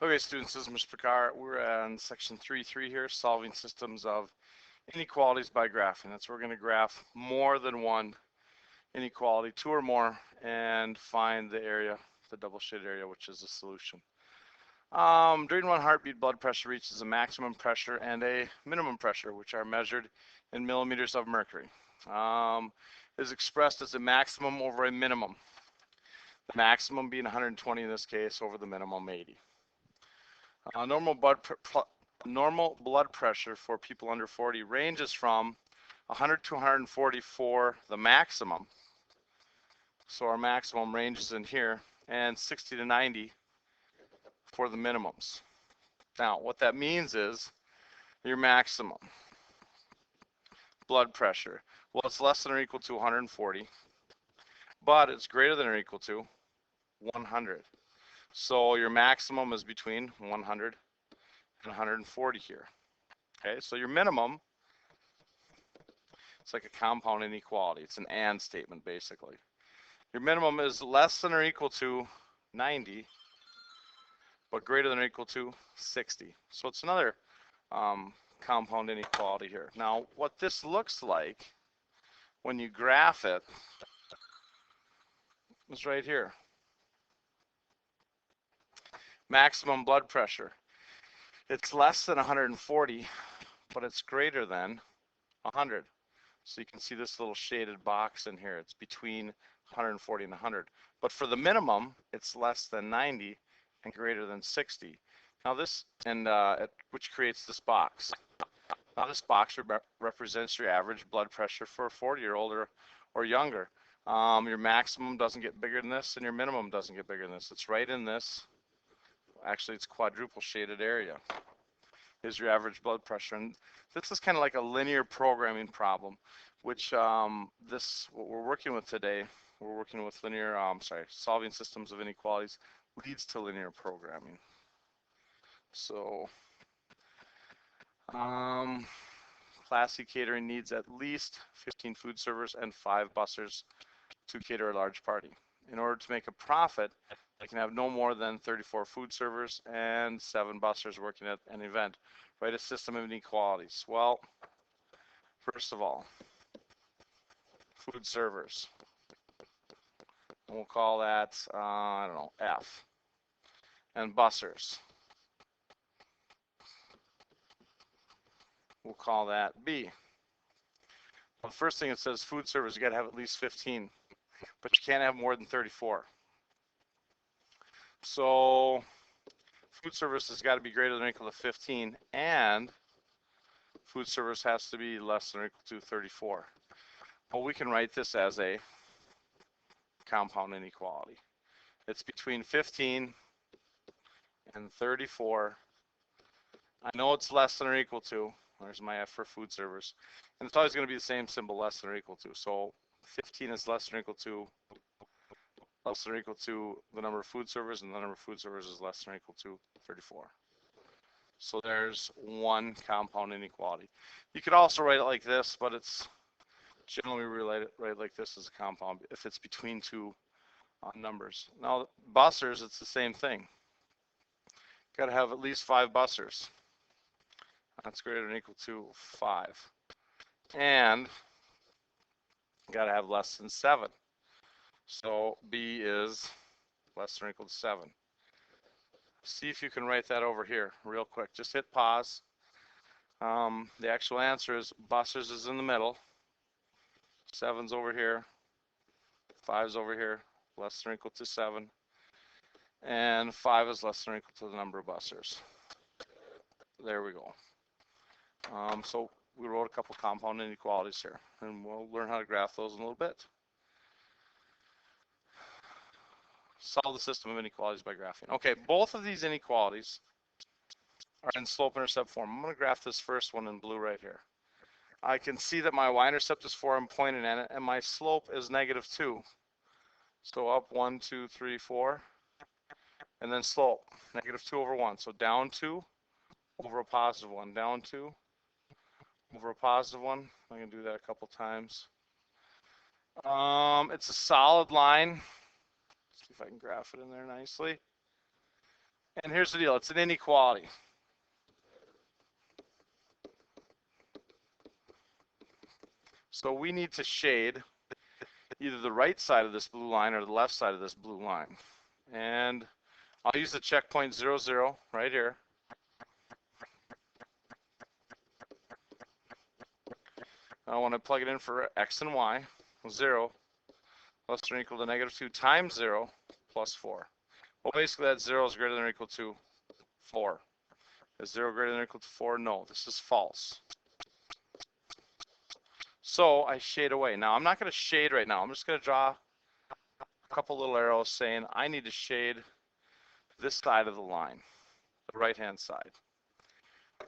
Okay, students, this is Mr. Picard. We're on section 3.3 here, solving systems of inequalities by graphing. That's where we're going to graph more than one inequality, two or more, and find the area, the double shaded area, which is the solution. During one heartbeat, blood pressure reaches a maximum pressure and a minimum pressure, which are measured in millimeters of mercury. Is expressed as a maximum over a minimum. The maximum being 120 in this case over the minimum 80. Normal blood pressure for people under 40 ranges from 100 to 140 for the maximum. So our maximum ranges in here, and 60 to 90 for the minimums. Now, what that means is your maximum blood pressure, well, it's less than or equal to 140, but it's greater than or equal to 100. So your maximum is between 100 and 140 here. Okay, so your minimum, it's like a compound inequality. It's an and statement, basically. Your minimum is less than or equal to 90, but greater than or equal to 60. So it's another compound inequality here. Now, what this looks like when you graph it is right here. Maximum blood pressure. It's less than 140, but it's greater than 100. So you can see this little shaded box in here. It's between 140 and 100. But for the minimum, it's less than 90 and greater than 60. Now this, which creates this box. Now this box represents your average blood pressure for a 40-year-old or younger. Your maximum doesn't get bigger than this, and your minimum doesn't get bigger than this. It's right in this. Actually, it's quadruple shaded area is your average blood pressure. And this is kind of like a linear programming problem, which what we're working with today, we're working with solving systems of inequalities leads to linear programming. So Class C catering needs at least 15 food servers and 5 bussers to cater a large party. In order to make a profit, they can have no more than 34 food servers and 7 bussers working at an event. Write a system of inequalities. Well, first of all, food servers. We'll call that, I don't know, F. And bussers. We'll call that B. Well, the first thing it says food servers, you got to have at least 15, but you can't have more than 34. So food service has got to be greater than or equal to 15, and food service has to be less than or equal to 34. Well, we can write this as a compound inequality. It's between 15 and 34. I know it's less than or equal to. There's my F for food servers. And it's always going to be the same symbol, less than or equal to. So 15 is less than or equal to the number of food servers, and the number of food servers is less than or equal to 34. So there's one compound inequality. You could also write it like this, but it's generally write like this as a compound if it's between two numbers. Now, bussers, it's the same thing. Got to have at least 5 bussers. That's greater than or equal to 5. And got to have less than 7. So B is less than or equal to 7. See if you can write that over here real quick. Just hit pause. The actual answer is bussers is in the middle. 7's over here. 5's over here. Less than or equal to 7. And 5 is less than or equal to the number of bussers. There we go. So we wrote a couple compound inequalities here, and we'll learn how to graph those in a little bit. Solve the system of inequalities by graphing. Okay, both of these inequalities are in slope-intercept form. I'm going to graph this first one in blue right here. I can see that my y-intercept is 4, I'm pointing at it, and my slope is -2. So up 1, 2, 3, 4, and then slope, -2 over 1. So down 2 over a positive 1, down 2 over a positive 1. I'm going to do that a couple times. It's a solid line. Let's see if I can graph it in there nicely. And here's the deal, it's an inequality. So we need to shade either the right side of this blue line or the left side of this blue line. And I'll use the checkpoint 0, 0 right here. I want to plug it in for x and y. 0 less than or equal to negative 2 times 0 plus 4. Well, basically that 0 is greater than or equal to 4. Is 0 greater than or equal to 4? No, this is false. So I shade away. Now I'm not going to shade right now. I'm just going to draw a couple little arrows saying I need to shade this side of the line, the right-hand side.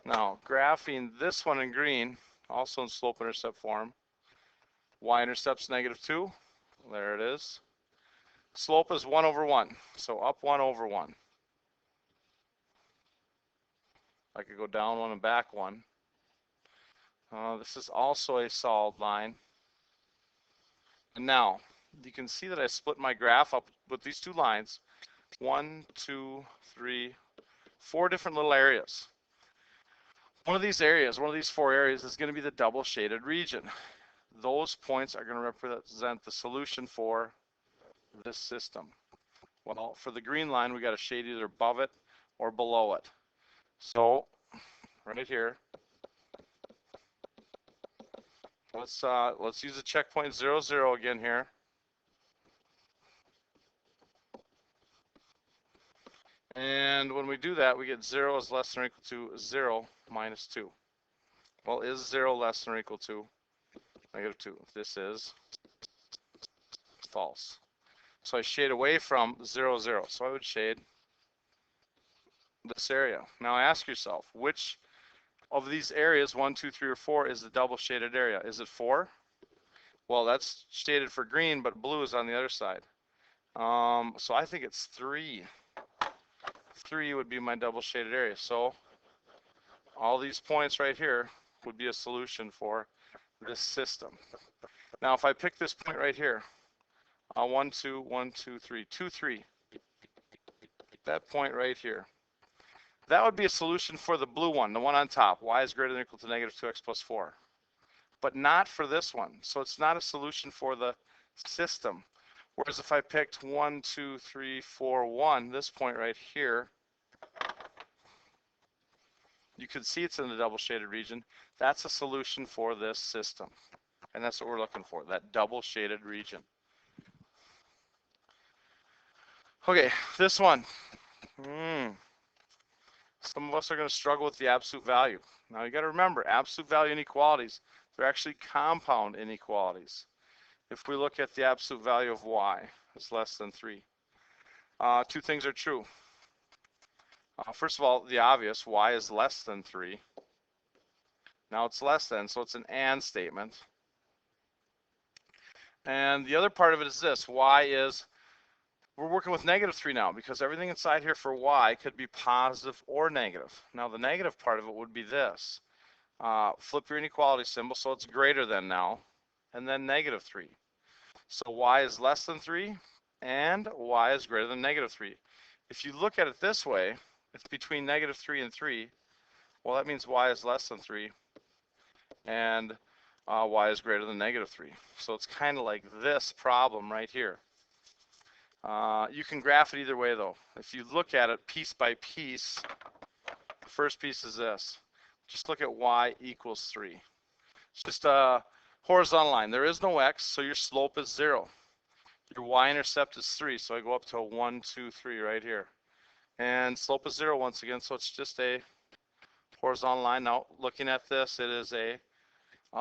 Now graphing this one in green, also in slope-intercept form, y-intercept's negative 2. There it is. Slope is 1 over 1, so up 1 over 1. I could go down 1 and back 1. This is also a solid line. And now, you can see that I split my graph up with these two lines. 1, 2, 3, 4 different little areas. One of these areas, one of these 4 areas is going to be the double shaded region. Those points are going to represent the solution for this system. Well, for the green line, we got to shade either above it or below it. So, right here, let's use the checkpoint 0, 0 again here. And when we do that, we get 0 is less than or equal to 0 minus 2. Well, is 0 less than or equal to negative 2? This is false. So I shade away from 0, 0. So I would shade this area. Now ask yourself, which of these areas, 1, 2, 3, or 4, is the double shaded area? Is it 4? Well, that's shaded for green, but blue is on the other side. So I think it's 3. 3 would be my double shaded area. So all these points right here would be a solution for this system. Now if I pick this point right here, 1, 2, 1, 2, 3, 2, 3, that point right here, that would be a solution for the blue one, the one on top. Y is greater than or equal to negative 2x plus 4. But not for this one. So it's not a solution for the system. Whereas if I picked 1, 2, 3, 4, 1, this point right here, you can see it's in the double shaded region. That's a solution for this system. And that's what we're looking for, that double shaded region. Okay, this one. Some of us are going to struggle with the absolute value. Now you got to remember, absolute value inequalities, they're actually compound inequalities. If we look at the absolute value of y is less than 3, 2 things are true. First of all, the obvious, y is less than 3. Now it's less than, so it's an and statement. And the other part of it is this, y is, we're working with negative 3 now because everything inside here for y could be positive or negative. Now the negative part of it would be this. Flip your inequality symbol so it's greater than now, and then negative 3. So y is less than 3 and y is greater than negative 3. If you look at it this way, it's between negative 3 and 3. Well, that means y is less than 3 and y is greater than negative 3. So it's kind of like this problem right here. You can graph it either way though. If you look at it piece by piece, the first piece is this. Just look at y equals 3. It's just a horizontal line. There is no x, so your slope is 0. Your y-intercept is 3, so I go up to a 1, 2, 3 right here. And slope is 0 once again, so it's just a horizontal line. Now, looking at this, it is a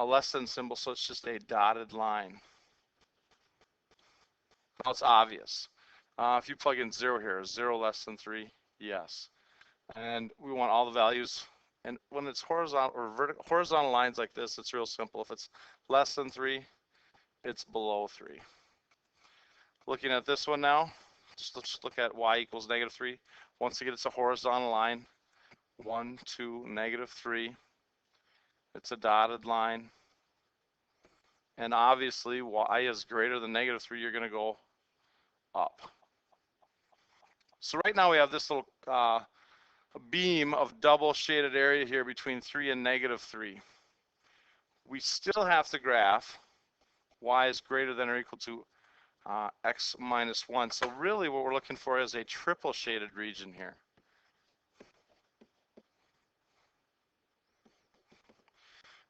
less than symbol, so it's just a dotted line. Now, it's obvious. If you plug in 0 here, is 0 less than 3? Yes. And we want all the values. And when it's horizontal or vertical, horizontal lines like this, it's real simple. If it's less than 3, it's below 3. Looking at this one now, let's look at y equals negative 3. Once again, it's a horizontal line. 1, 2, negative 3. It's a dotted line. And obviously, y is greater than negative 3. You're going to go up. So right now we have this little beam of double shaded area here between 3 and -3. We still have to graph y is greater than or equal to x minus 1. So really what we're looking for is a triple shaded region here.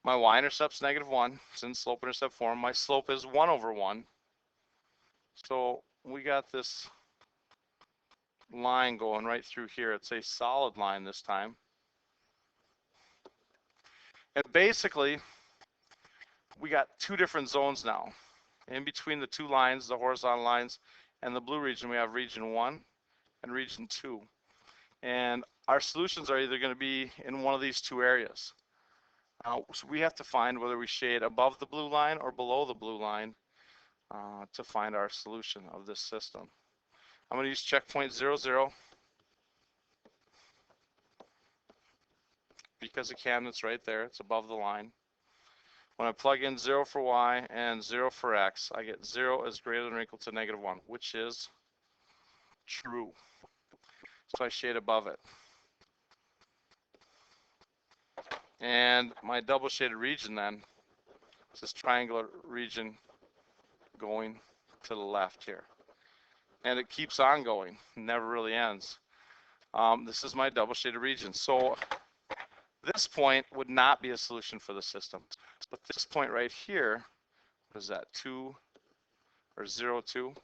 My y-intercept's -1. It's in slope-intercept form. My slope is 1 over 1. So we got this line going right through here. It's a solid line this time. And basically, we got two different zones now. In between the two lines, the horizontal lines, and the blue region, we have region 1 and region 2. And our solutions are either going to be in one of these two areas. So we have to find whether we shade above the blue line or below the blue line to find our solution of this system. I'm going to use checkpoint 0, 0 because it can. It's right there. It's above the line. When I plug in 0 for y and 0 for x, I get 0 is greater than or equal to -1, which is true. So I shade above it. And my double shaded region then is this triangular region going to the left here. And it keeps on going, never really ends. This is my double shaded region. So this point would not be a solution for the system. But this point right here, what is that, 2 or 0, 2,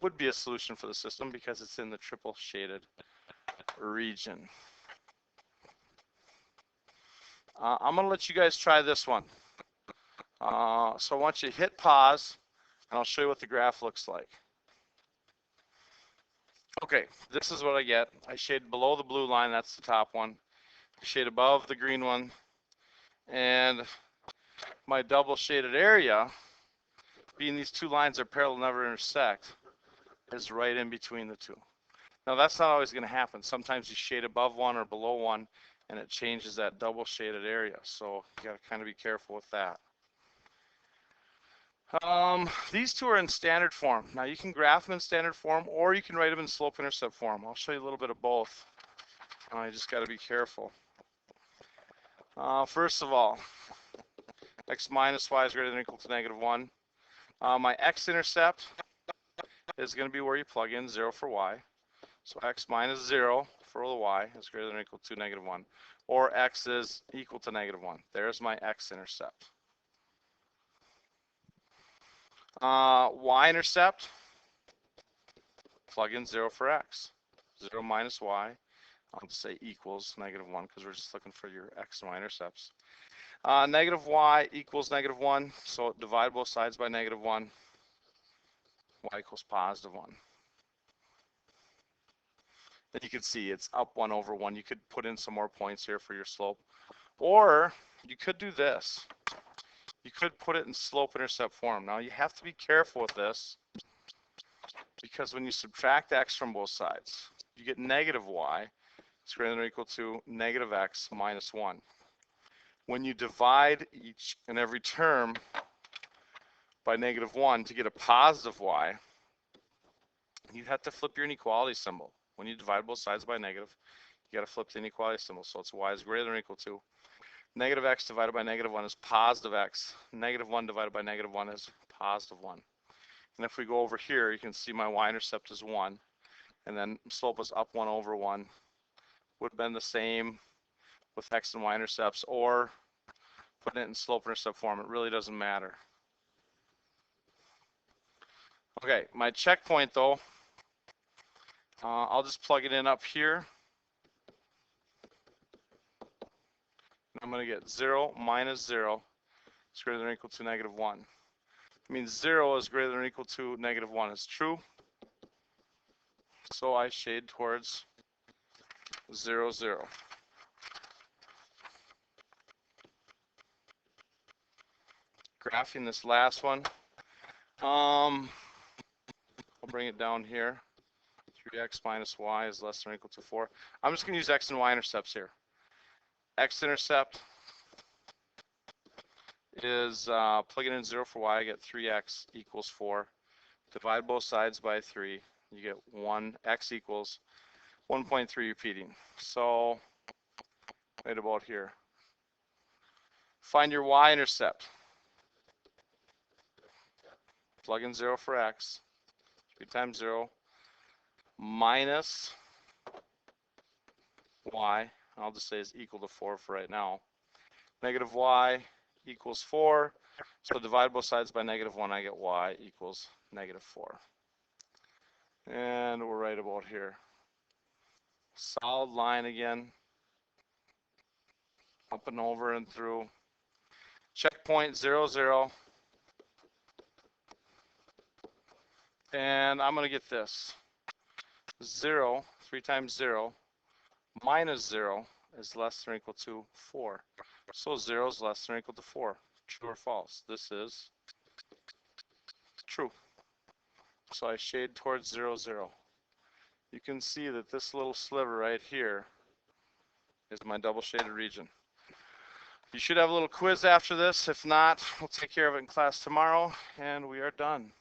would be a solution for the system because it's in the triple shaded region. I'm going to let you guys try this one. So I want you to hit pause, and I'll show you what the graph looks like. Okay, this is what I get. I shade below the blue line, that's the top one. I shade above the green one, and my double shaded area, being these two lines are parallel, never intersect, is right in between the two. Now that's not always going to happen. Sometimes you shade above one or below one, and it changes that double shaded area. So you got to kind of be careful with that. These two are in standard form. Now you can graph them in standard form, or you can write them in slope-intercept form. I'll show you a little bit of both. You just got to be careful. First of all, x minus y is greater than or equal to -1. My x-intercept is going to be where you plug in 0 for y. So x minus 0 for the y is greater than or equal to -1. Or x is equal to -1. There's my x-intercept. Y-intercept, plug in 0 for x. 0 minus y, I'll just say equals -1 because we're just looking for your x and y-intercepts. -y equals -1, so divide both sides by -1. Y equals +1. And you can see it's up 1 over 1. You could put in some more points here for your slope. Or you could do this. You could put it in slope-intercept form. Now you have to be careful with this because when you subtract x from both sides, you get -y. It's greater than or equal to -x minus 1. When you divide each and every term by -1 to get a positive y, you have to flip your inequality symbol. When you divide both sides by negative, you got to flip the inequality symbol. So it's y is greater than or equal to -x divided by -1 is positive x. -1 divided by -1 is +1. And if we go over here, you can see my y-intercept is 1. And then slope is up 1 over 1. Would have been the same with x and y-intercepts, or putting it in slope-intercept form. It really doesn't matter. Okay, my checkpoint though, I'll just plug it in up here. I'm going to get 0 minus 0 is greater than or equal to -1. It means 0 is greater than or equal to -1 is true. So I shade towards 0, 0. Graphing this last one. I'll bring it down here. 3x minus y is less than or equal to 4. I'm just going to use x and y intercepts here. X-intercept is plugging in 0 for y, I get 3x equals 4. Divide both sides by 3. you get 1, x equals 1.3 repeating. So right about here. Find your y-intercept. Plug in 0 for x. 3 times 0 minus y. I'll just say is equal to 4 for right now. Negative y equals 4. So divide both sides by negative 1. I get y equals negative 4. And we're right about here. Solid line again. Up and over and through. Checkpoint 0, 0. And I'm going to get this. 0, 3 times 0, minus 0 is less than or equal to 4. So 0 is less than or equal to 4. True or false? This is true. So I shade towards 0, 0. You can see that this little sliver right here is my double shaded region. You should have a little quiz after this. If not, we'll take care of it in class tomorrow, and we are done.